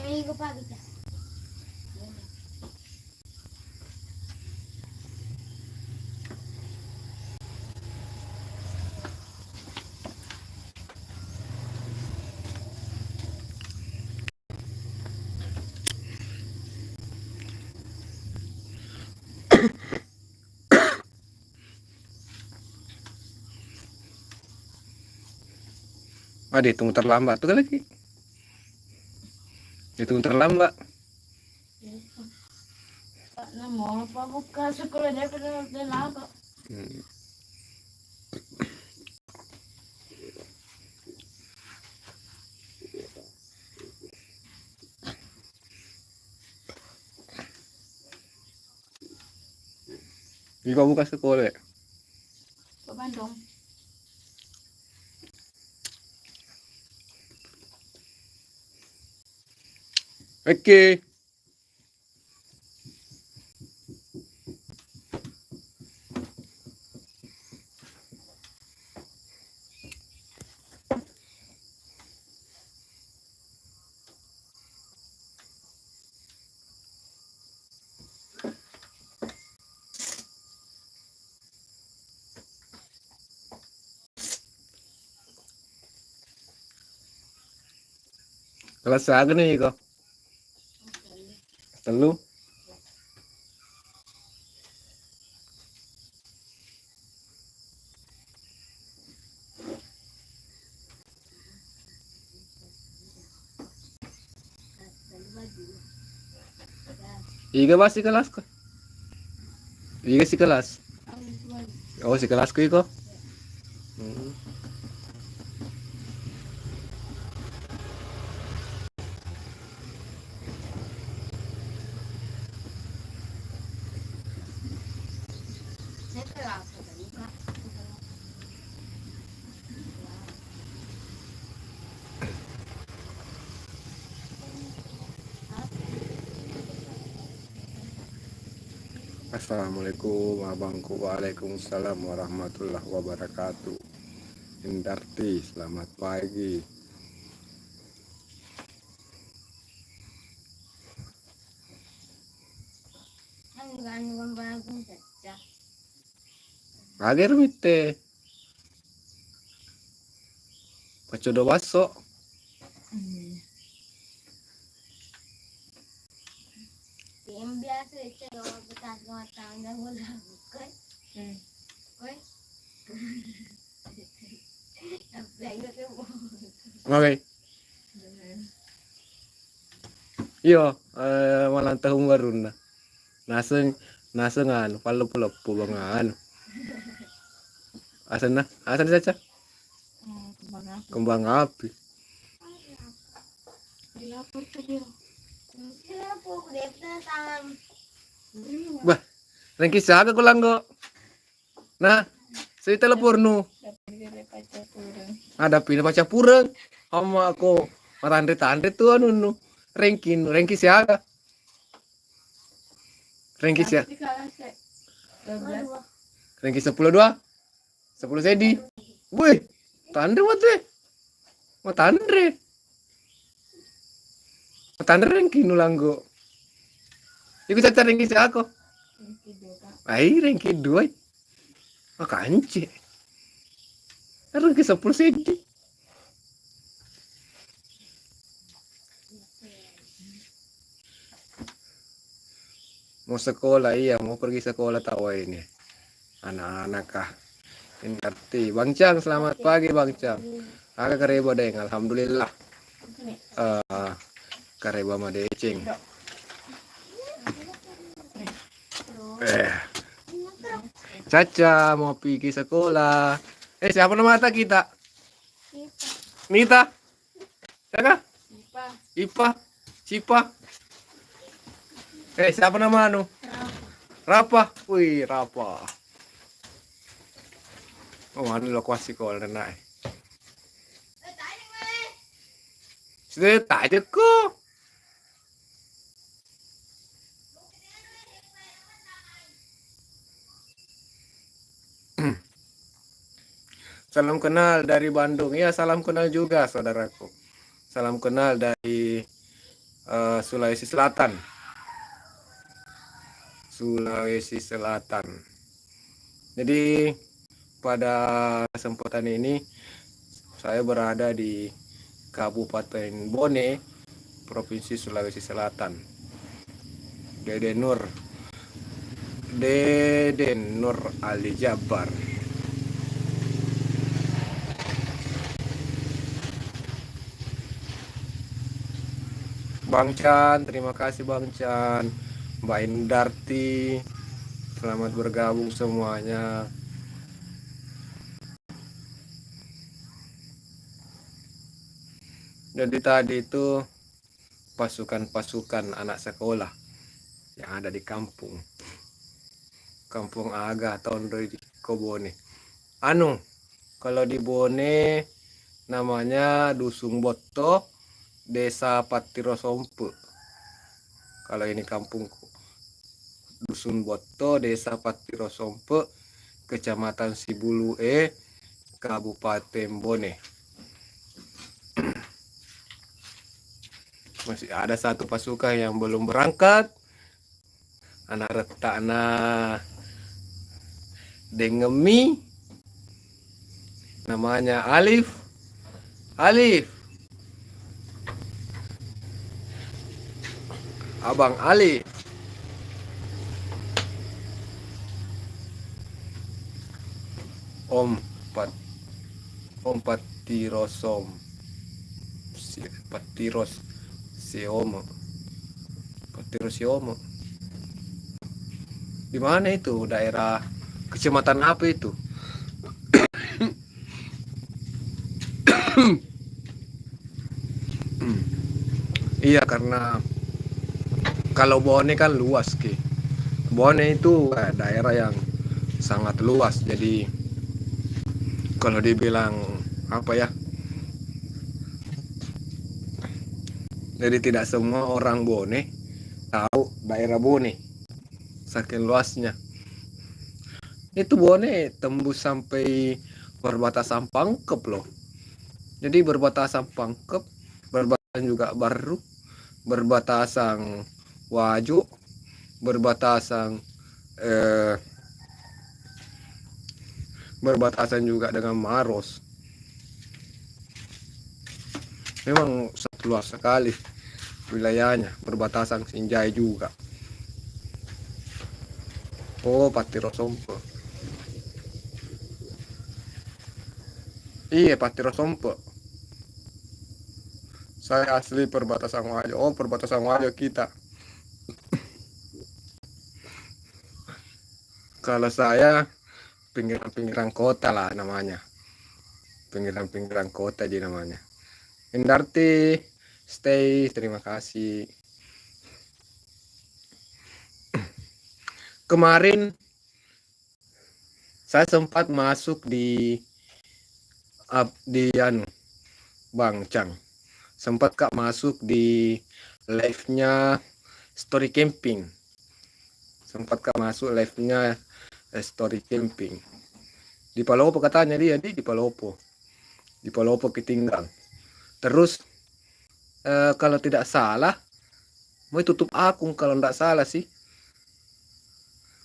Minggu pagi ya. Dihitung terlambat tuh lagi. Hitung terlambat. Karena mau apa buka sekolah dia pada lama. Juga buka sekolah. Ke Bandung. Oke. Kelas apa nih kok? Telu. Iga masih kelas kok. Iga si kelas. Oh si kelasku iko. Assalamualaikum abangku. Waalaikumsalam warahmatullahi wabarakatuh. Indarti, selamat pagi. Pagi rumite. Pacodo baso. Yang biasa itu bekas matang dah boleh bukan. Oke. Iyo, malang tahun baru na. Nasengan, palo-palo bangan. Asan saja. Kembang api. Dilapor ke dia. Dilapor dia tangan. Bah, rengki saga ko lang go. Nah, saya telepon nu. Ada pina baca pureng. Sama aku matandre-tandre tuh anu nu. Rengki siaga. Rengki siaga. Rengki 10-2. 10 sedi. Wih, tandre mate. Mau tandre. Tandre rengki nu langgo. Iku caca rengki siaga. ranking 2. Makanya. Ranking 10 senti. Mau sekolah, iya, mau pergi sekolah tahu ini. Anak-anak kah. Ini arti. Bang Cang, selamat pagi Bang Cang. Agak kareba deng, alhamdulillah. Kareba mah decing. Caca mau pergi sekolah. Siapa nama kita? Nita. Siapa? Ipa. Cipa. Siapa nama anu? Rapa. Wih, Rapa. Oh, anu lo kuasi sekolah naik. Sudah tak aja kok. Salam kenal dari Bandung. Ya, salam kenal juga saudaraku. Salam kenal dari Sulawesi Selatan. Sulawesi Selatan. Jadi pada kesempatan ini saya berada di Kabupaten Bone, Provinsi Sulawesi Selatan. Deden Nur Ali Jabar. Bang Chan, terima kasih Bang Chan. Mbak Indarti, selamat bergabung semuanya. Jadi tadi itu pasukan-pasukan anak sekolah yang ada di kampung Aga tahun dari Kobone. Kalau di Bone namanya Dusun Boto, Desa Patirosompe. Kalau ini kampungku, Dusun Boto, Desa Patirosompe, Kecamatan Sibulue, Kabupaten Bone. Masih ada satu pasukan yang belum berangkat. Anak retakna dengemi, namanya Alif. Abang Ali. Om Patirosom. Patirosiomo. Di mana itu? Daerah kecamatan apa itu? Iya, karena kalau Bone kan luas Ki. Bone itu daerah yang sangat luas. Jadi kalau dibilang apa ya? Jadi tidak semua orang Bone tahu daerah Bone. Saking luasnya. Itu Bone tembus sampai perbatasan Pangkep loh. Jadi berbatasan Pangkep, berbatasan juga Baru, berbatasan Wajo, berbatasan juga dengan Maros. Memang sangat luas sekali wilayahnya, berbatasan Sinjai juga. Oh, Patirosompe. Iya, Patirosompe. Saya asli perbatasan Wajo. Oh, perbatasan Wajo kita. Kalau saya pinggiran kota lah namanya. Pinggiran kota aja namanya. Indarti, stay, terima kasih. Kemarin saya sempat masuk di Bang Cang. Sempat Kak masuk di live-nya Story Camping. Sempat Kak masuk live-nya Story Camping. Di Palopo katanya dia, di Palopo. Di Palopo ketinggal. Terus kalau tidak salah mau tutup akun kalau tidak salah sih.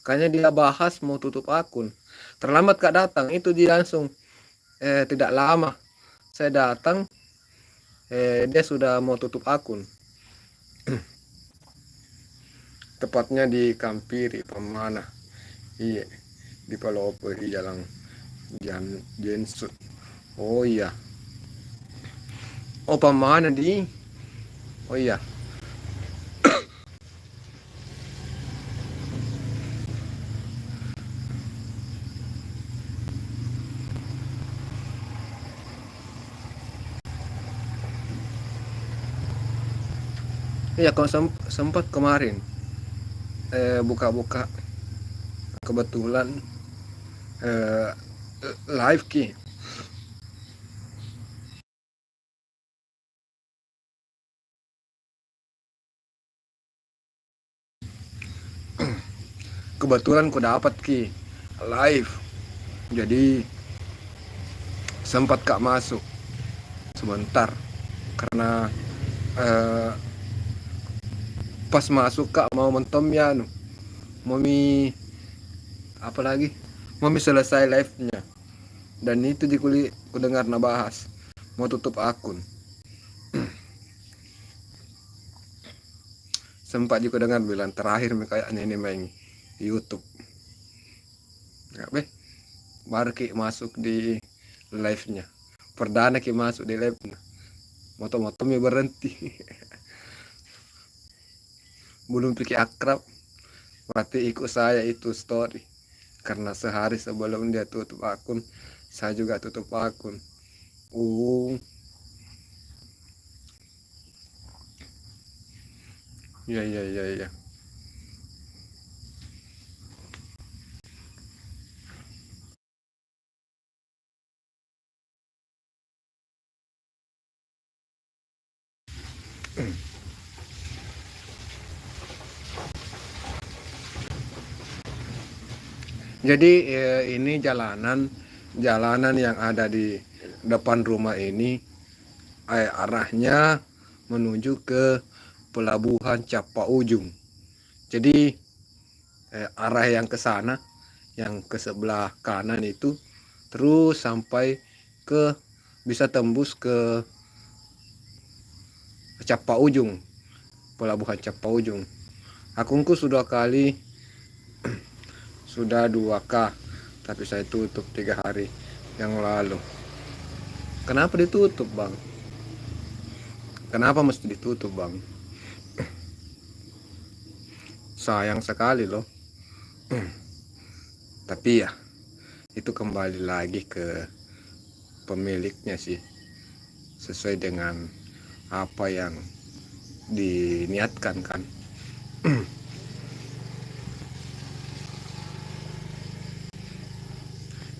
Makanya dia bahas mau tutup akun. Terlambat Kak datang, itu dia langsung tidak lama saya datang, dia sudah mau tutup akun. Tepatnya di Kampiri, Pemana. Iya, di Palopo, di Jalan Jensut. Oh iya. Oh, Pemana di. Oh iya. Iya, kalau sempat kemarin buka-buka kebetulan live ki. Kebetulan ku dapat ki live. Jadi sempat Kak masuk sebentar karena pas masuk Kak mau mentom ya mau apa lagi mau selesai live-nya, dan itu ku dengar bahas mau tutup akun. Sempat juga dengar bilang terakhir kayaknya ini main di YouTube nggak be, baru ki masuk di live-nya, perdana ki masuk di live-nya, moto-motonya berhenti. Belum pikir akrab, berarti ikut saya itu story, karena sehari sebelum dia tutup akun saya juga tutup akun. Iya iya iya iya. Jadi ini jalanan yang ada di depan rumah ini arahnya menuju ke pelabuhan Capa Ujung. Jadi arah yang ke sana, yang ke sebelah kanan itu terus sampai ke bisa tembus ke Capa Ujung, pelabuhan Capa Ujung. Akunku sudah 2K, tapi saya tutup 3 hari yang lalu. Kenapa ditutup bang? Kenapa mesti ditutup bang? Sayang sekali loh. Tapi ya itu kembali lagi ke pemiliknya sih, sesuai dengan apa yang diniatkan kan.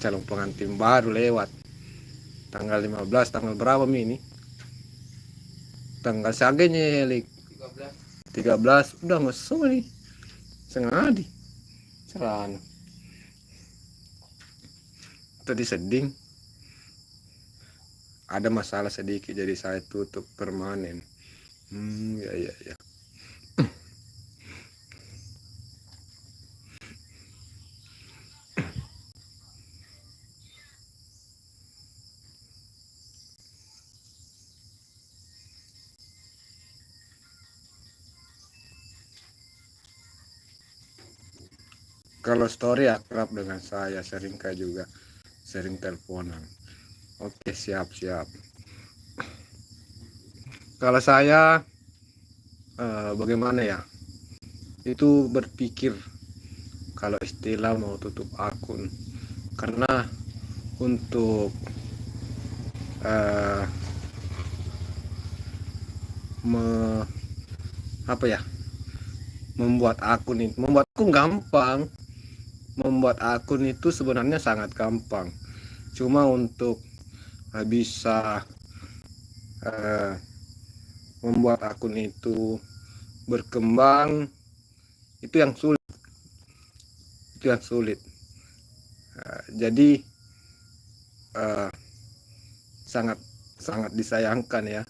Calon pengantin baru lewat tanggal 15, tanggal berapa ini? Tanggal sagenya 13 udah ngesul nih. Sengadi serana tadi seding ada masalah sedikit jadi saya tutup permanen. Ya ya ya. Kalau story akrab dengan saya, sering kayak juga sering teleponan. Oke, siap siap. Kalau saya bagaimana ya, itu berpikir kalau istilah mau tutup akun, karena untuk eh, apa ya, membuat akun gampang. Membuat akun itu sebenarnya sangat gampang, cuma untuk bisa membuat akun itu berkembang itu yang sulit. Jadi sangat sangat disayangkan ya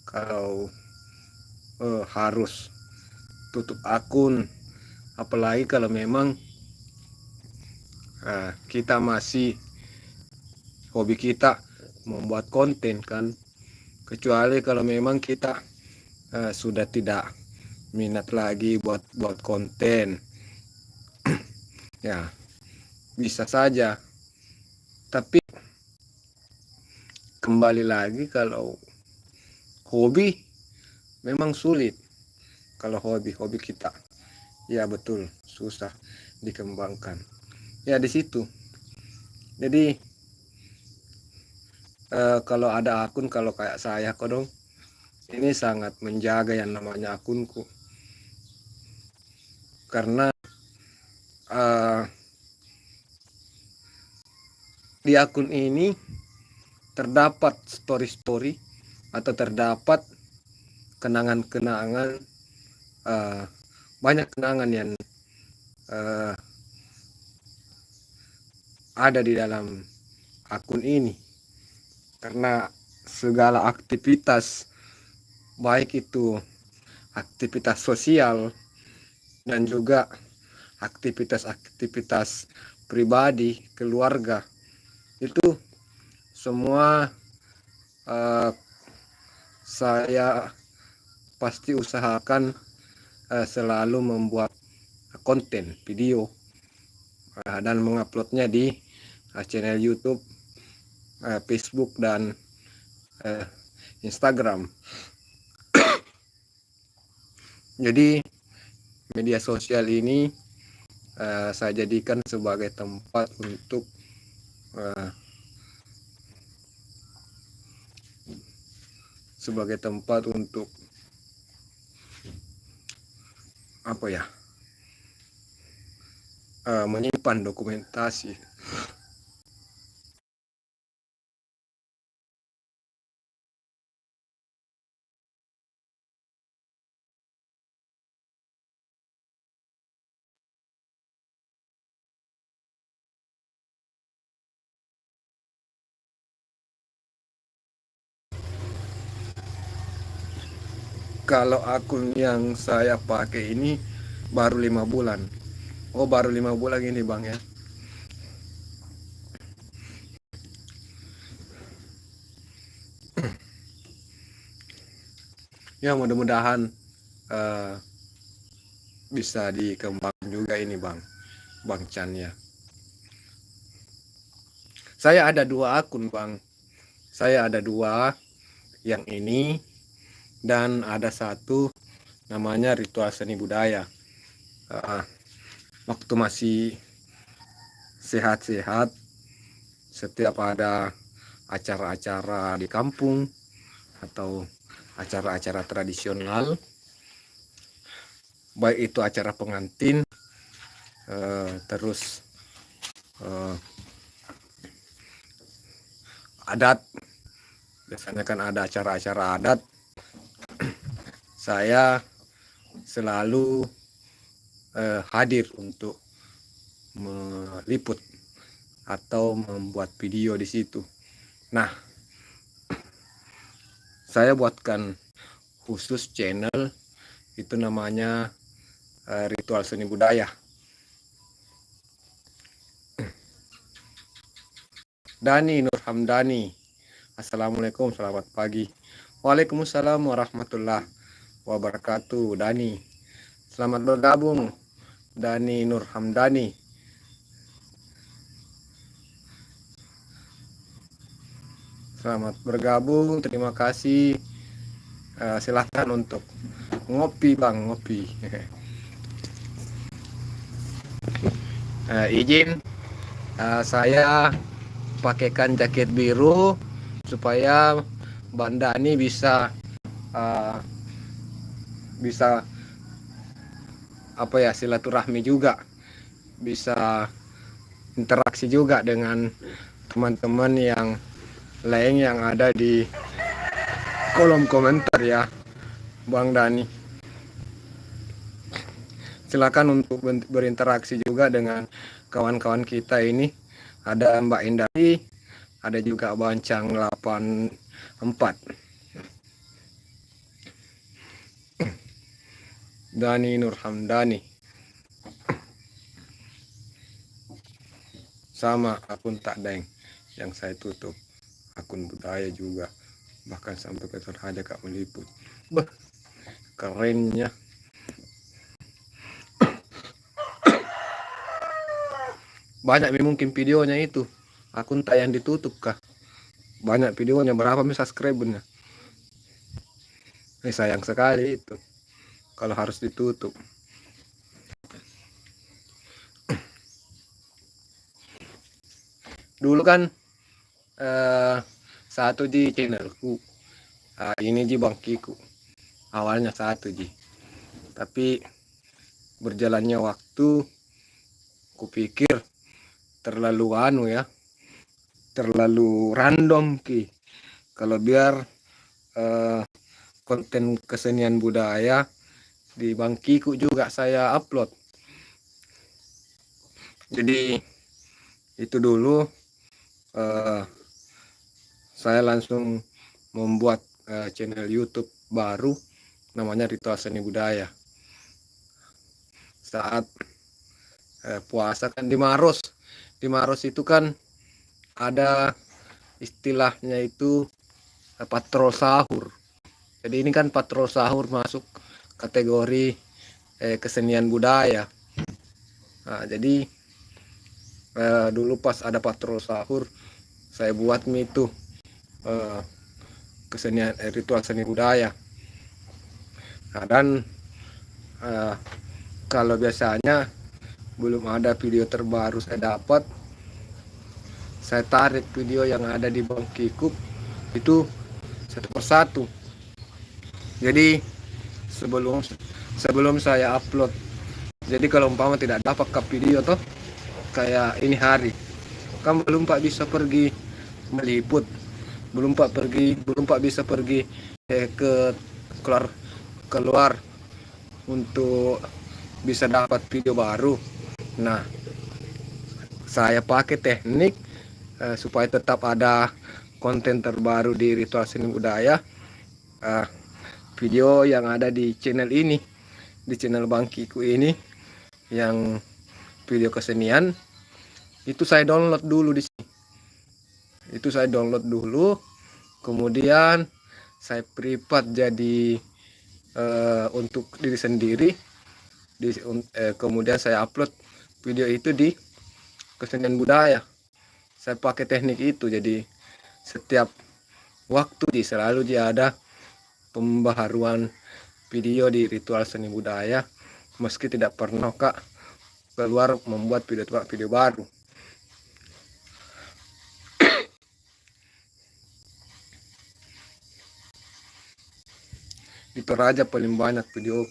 kalau harus tutup akun, apalagi kalau memang kita masih hobi kita membuat konten kan, kecuali kalau memang kita sudah tidak minat lagi buat konten ya bisa saja. Tapi kembali lagi, kalau hobi memang sulit. Kalau hobi kita ya betul susah dikembangkan ya di situ. Jadi kalau ada akun, kalau kayak saya kodong ini sangat menjaga yang namanya akunku, karena di akun ini terdapat story-story atau terdapat kenangan-kenangan, banyak kenangan yang ada di dalam akun ini, karena segala aktivitas, baik itu aktivitas sosial dan juga aktivitas-aktivitas pribadi, keluarga, itu semua saya pasti usahakan selalu membuat konten video dan menguploadnya di channel YouTube, Facebook dan Instagram. Jadi media sosial ini saya jadikan sebagai tempat untuk apa ya, menyimpan dokumentasi. Kalau akun yang saya pakai ini baru 5 bulan. Oh, baru 5 bulan ini bang ya. Ya mudah-mudahan bisa dikembangkan juga ini Bang Chan ya. Saya ada 2 akun bang. Saya ada 2, yang ini dan ada 1 namanya Ritual Seni Budaya. Waktu masih sehat-sehat, setiap ada acara-acara di kampung atau acara-acara tradisional, baik itu acara pengantin, terus adat, biasanya kan ada acara-acara adat, saya selalu hadir untuk meliput atau membuat video di situ. Nah, saya buatkan khusus channel itu namanya Ritual Seni Budaya. Dani Nur Hamdani. Assalamualaikum, selamat pagi. Waalaikumsalam warahmatullahi wabarakatuh. Dani, selamat bergabung. Dani Nur Hamdani. Selamat bergabung, terima kasih. Silahkan untuk ngopi bang, ngopi. Izin saya pakaikan jaket biru supaya Bang Dani bisa apa ya, silaturahmi juga, bisa interaksi juga dengan teman-teman yang lain yang ada di kolom komentar ya Bang Dani. Silakan untuk berinteraksi juga dengan kawan-kawan kita ini. Ada Mbak Indari, ada juga Bancang 84. Dani Nur Hamdani. sama akun Tak Deng yang saya tutup, akun budaya juga, bahkan sampai ke Toraja Kak meliput. Beh, kerennya. Banyak mungkin videonya itu, akun tak yang ditutup kah, banyak videonya, berapa nih subscribernya. Ini sayang sekali itu kalau harus ditutup. Dulu kan satu di channelku, ini di Bangkiku awalnya satu ji, tapi berjalannya waktu kupikir terlalu terlalu random ki, kalau biar konten kesenian budaya di Bangkiku juga saya upload. Jadi itu dulu saya langsung membuat channel YouTube baru namanya Ritual Seni Budaya. Saat puasa kan di Maros itu kan ada istilahnya itu patrol sahur. Jadi ini kan patrol sahur masuk kategori kesenian budaya. Nah, jadi dulu pas ada patrol sahur saya buat itu kesenian ritual seni budaya. Nah, dan kalau biasanya belum ada video terbaru saya dapat, saya tarik video yang ada di Bangkiku itu satu persatu. Jadi sebelum saya upload, jadi kalau umpama tidak dapat ke video toh kayak ini hari kan belum pak bisa pergi meliput, belum pak bisa pergi ke keluar untuk bisa dapat video baru. Nah, saya pakai teknik supaya tetap ada konten terbaru di Ritual Seni Budaya. Video yang ada di channel ini, di channel Bangkiku ini, yang video kesenian itu saya download dulu di sini. Itu saya download dulu, kemudian saya privat jadi untuk diri sendiri. Kemudian saya upload video itu di kesenian budaya. Saya pakai teknik itu, jadi setiap waktu selalu ada pembaharuan video di Ritual Seni Budaya, meski tidak pernah kak keluar membuat video baru. Di Toraja paling banyak video.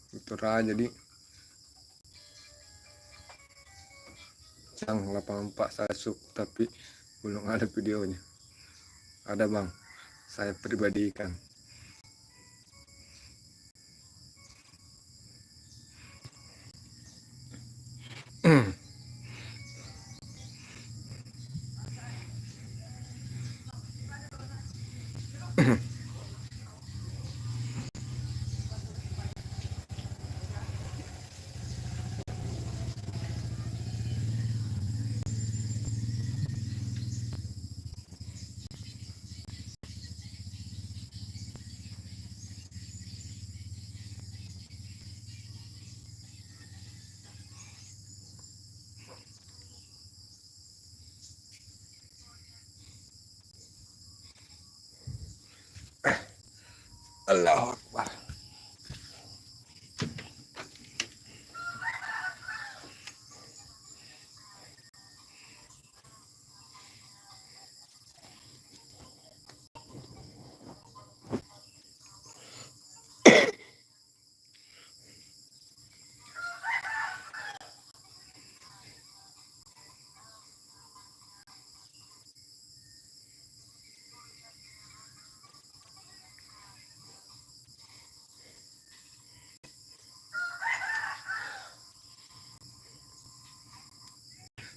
Di Toraja di Cang 84 saya sub, tapi belum ada videonya. Ada bang, saya pribadikan. Allahu Akbar.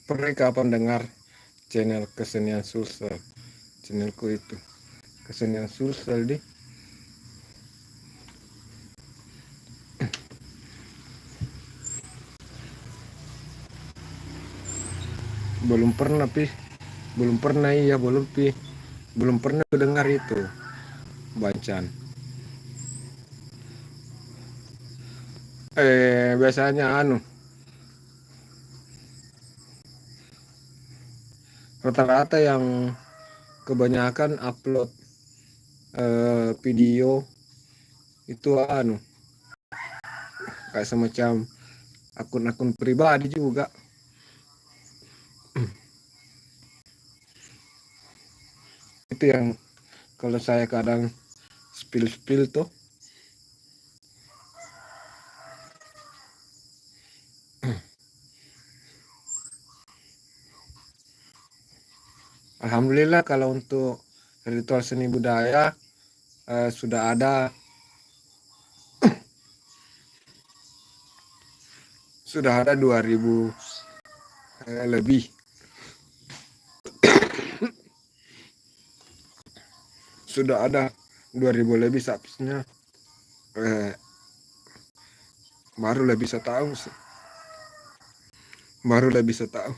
Pernah kapan dengar channel kesenian Sulsel? Channelku itu kesenian Sulsel di belum pernah pi, belum pernah iya belum pi, belum pernah dengar itu Bancan. Biasanya anu rata-rata yang kebanyakan upload video itu anu kayak semacam akun-akun pribadi juga. Itu yang kalau saya kadang spill tuh alhamdulillah kalau untuk ritual seni budaya sudah ada 2000 lebih, sudah ada 2000 lebih subsnya, baru lebih setahun sih, baru lebih setahun.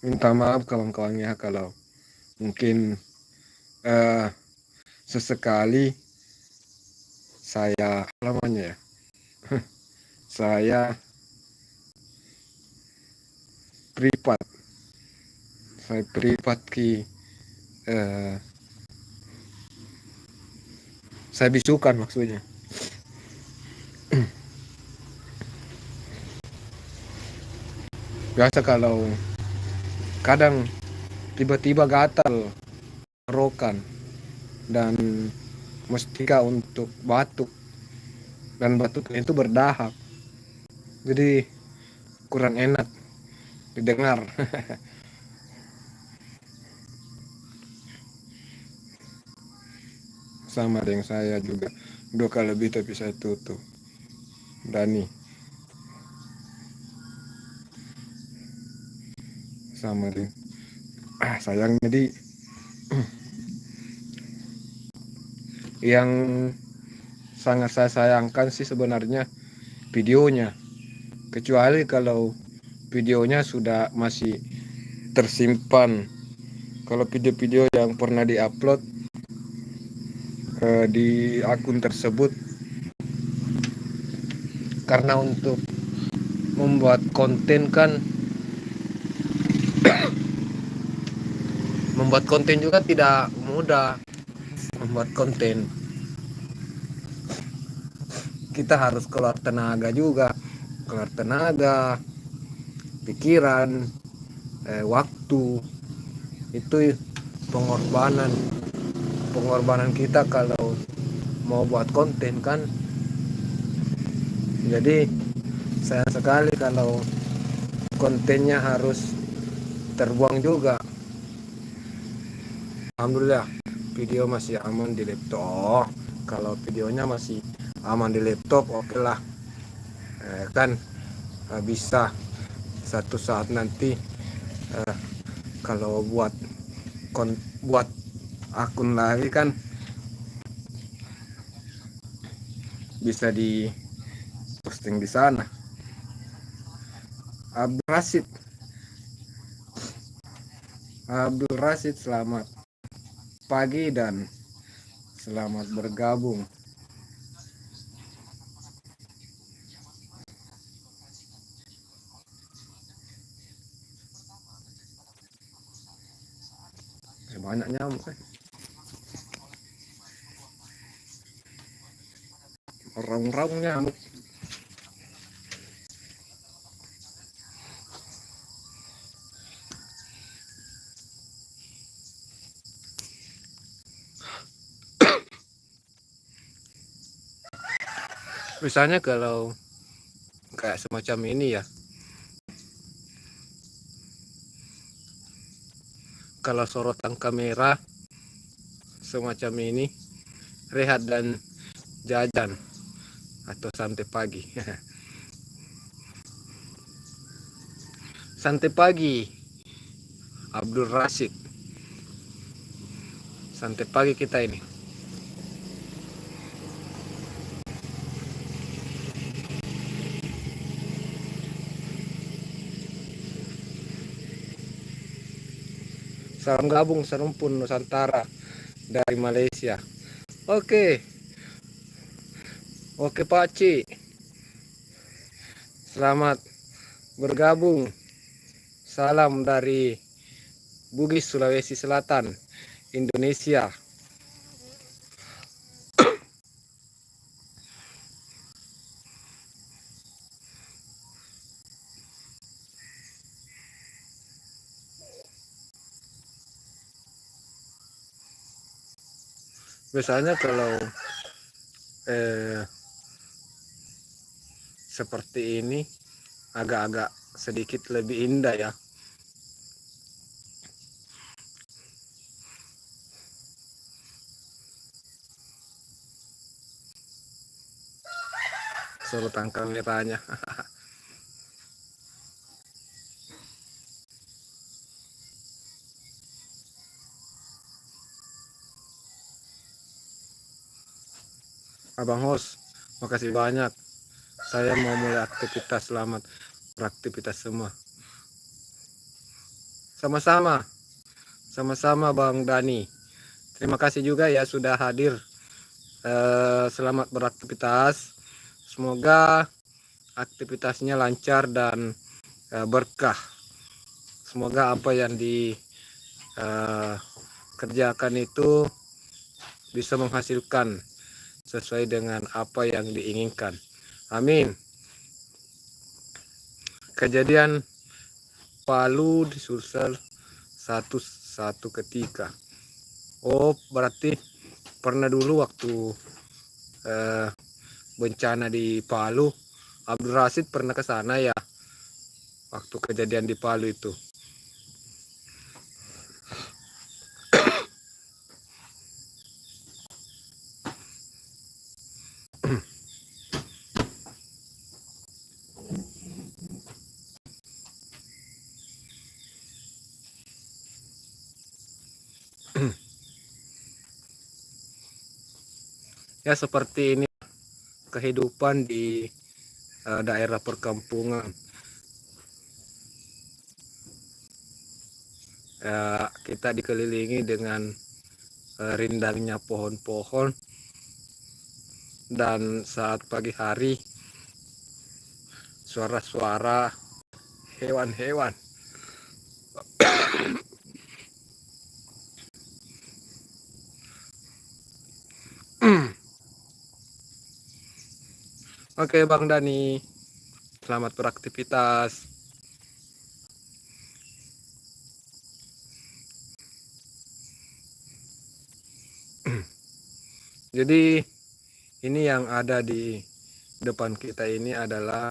Minta maaf kawan-kawannya kalau mungkin eh, sesekali saya namanya ya saya privat ki eh, saya bisukan maksudnya. Biasa kalau kadang tiba-tiba gatal rokan dan mustika untuk batuk, dan batuknya itu berdahak, jadi kurang enak didengar. Sama dengan saya juga 2 kali lebih tapi saya tutup. Dani sama dengan sayangnya di yang sangat saya sayangkan sih sebenarnya videonya, kecuali kalau videonya sudah masih tersimpan. Kalau video-video yang pernah diupload di akun tersebut karena untuk membuat konten kan, membuat konten juga tidak mudah. Membuat konten kita harus keluar tenaga juga, keluar tenaga, pikiran, waktu. Itu pengorbanan kita kalau mau buat konten kan. Jadi sayang sekali kalau kontennya harus terbuang juga. Alhamdulillah video masih aman di laptop. Kalau videonya masih aman di laptop, oke lah. Kan bisa satu saat nanti kalau buat akun lagi kan bisa di posting di sana. Abdul Rashid, selamat pagi dan selamat bergabung. Banyak nyamuk raung-raung nyamuk. Misalnya kalau kayak semacam ini ya, kalau sorotan kamera semacam ini, rehat dan jajan atau santai pagi. Santai pagi, Abdul Rashid. Santai pagi kita ini. Salam gabung serumpun Nusantara dari Malaysia. Oke. Oke Pak Ci. Selamat bergabung. Salam dari Bugis, Sulawesi Selatan, Indonesia. Biasanya kalau seperti ini agak-agak sedikit lebih indah ya. Sorotan kameranya. Abang host, makasih banyak. Saya mau mulai aktivitas. Selamat beraktivitas semua. Sama-sama. Sama-sama Bang Dani. Terima kasih juga ya sudah hadir. Selamat beraktivitas. Semoga aktivitasnya lancar dan berkah. Semoga apa yang dikerjakan itu bisa menghasilkan sesuai dengan apa yang diinginkan. Amin. Kejadian Palu di Sulsel satu ketika. Oh, berarti pernah dulu waktu bencana di Palu, Abdul Rashid pernah ke sana ya, waktu kejadian di Palu itu. Ya seperti ini kehidupan di daerah perkampungan. Kita dikelilingi dengan rindangnya pohon-pohon, dan saat pagi hari suara-suara hewan-hewan. Oke Bang Dani, selamat beraktivitas. Jadi ini yang ada di depan kita ini adalah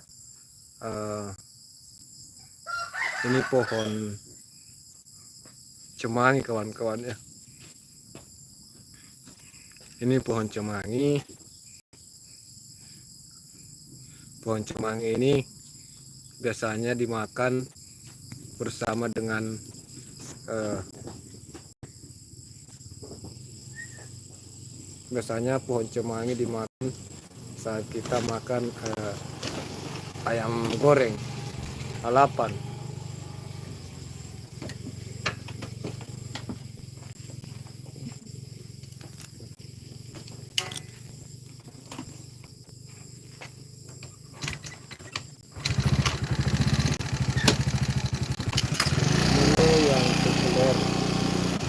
ini pohon cemangi kawan-kawan ya. Ini pohon cemangi. Pohon cemangi ini biasanya dimakan bersama dengan biasanya pohon cemangi dimakan saat kita makan ayam goreng lalapan.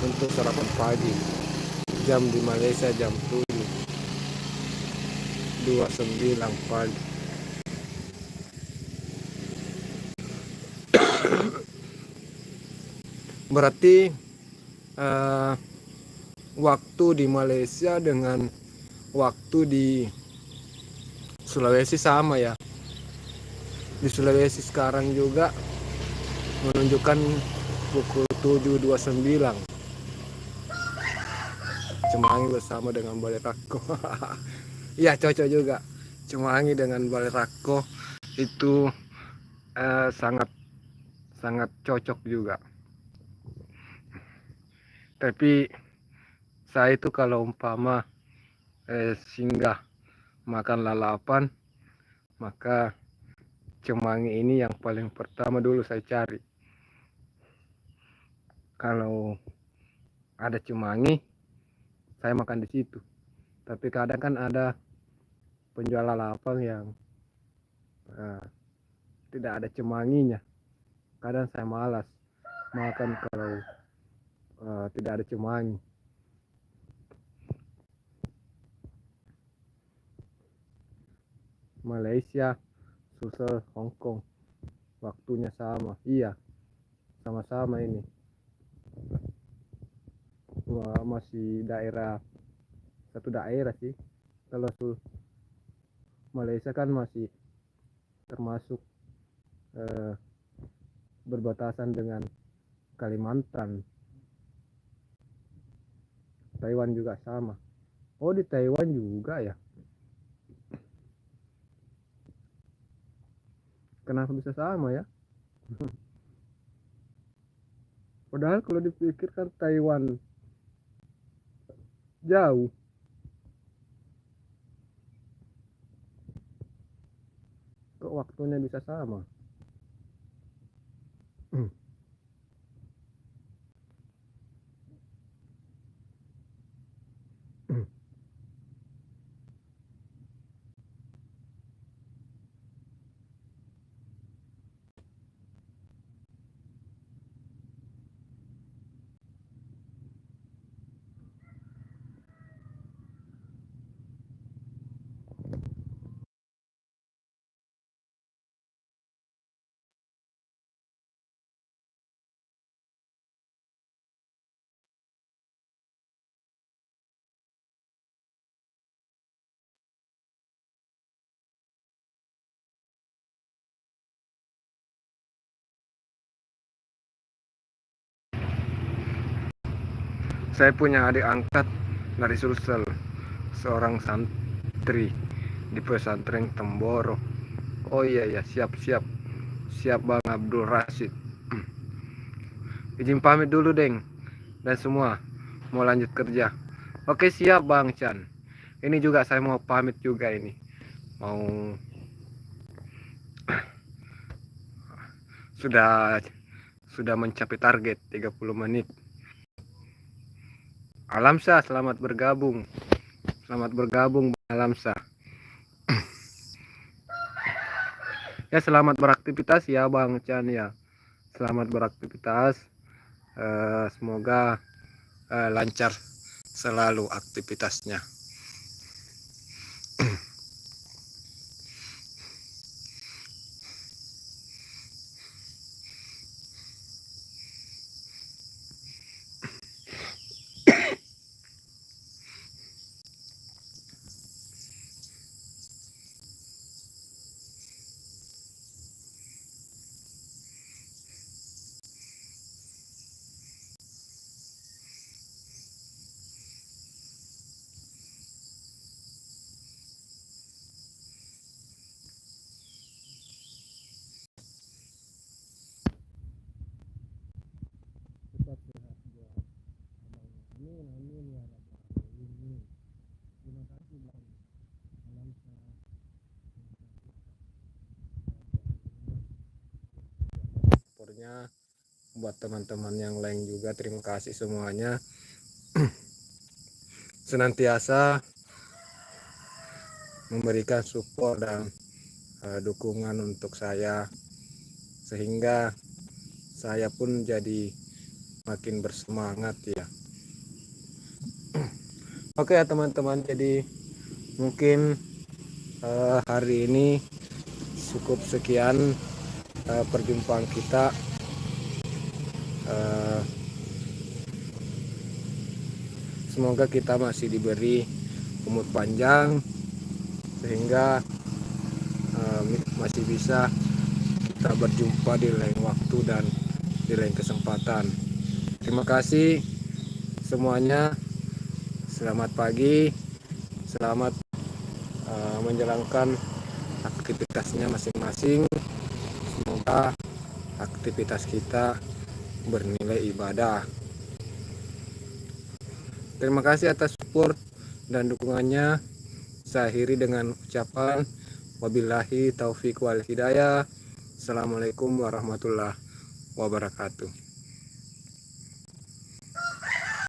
Untuk sarapan pagi, jam di Malaysia jam 7.29 pagi. Berarti waktu di Malaysia dengan waktu di Sulawesi sama ya. Di Sulawesi sekarang juga menunjukkan pukul 7.29. Cemangi bersama dengan Balirako. Iya, cocok juga. Cemangi dengan Balirako itu sangat sangat cocok juga. Tapi saya itu kalau umpama singgah makan lalapan, maka Cemangi ini yang paling pertama dulu saya cari. Kalau ada Cemangi, saya makan di situ. Tapi kadang kan ada penjual lalapan yang tidak ada Cemanginya. Kadang saya malas makan kalau tidak ada Cemangi. Malaysia, Sulsel, Hong Kong, waktunya sama. Iya, sama-sama ini. Masih satu daerah sih. Kalau Malaysia kan masih termasuk berbatasan dengan Kalimantan. Taiwan juga sama. Oh, di Taiwan juga ya. Kenapa bisa sama ya? Padahal kalau dipikirkan Taiwan jauh. Kok waktunya bisa sama? Saya punya adik angkat dari Sulsel, seorang santri di pesantren Temboro. Oh iya ya, siap Bang Abdul Rashid. Izin pamit dulu Deng dan semua, mau lanjut kerja. Oke, siap Bang Chan. Ini juga saya mau pamit juga ini. Sudah mencapai target 30 menit. Alamsa, selamat bergabung Alamsa. Ya, selamat beraktivitas ya Bang Chan ya. Selamat beraktivitas. Semoga lancar selalu aktivitasnya. Buat teman-teman yang lain juga, terima kasih semuanya. Senantiasa memberikan support dan dukungan untuk saya, sehingga saya pun jadi makin bersemangat ya. Oke ya teman-teman, jadi mungkin hari ini cukup sekian perjumpaan kita. Semoga kita masih diberi umur panjang sehingga masih bisa kita berjumpa di lain waktu dan di lain kesempatan. Terima kasih semuanya. Selamat pagi, selamat menjalankan aktivitasnya masing-masing. Semoga aktivitas kita bernilai ibadah. Terima kasih atas support dan dukungannya. Saya akhiri dengan ucapan wabillahi taufiq wal hidayah. Assalamualaikum warahmatullahi wabarakatuh.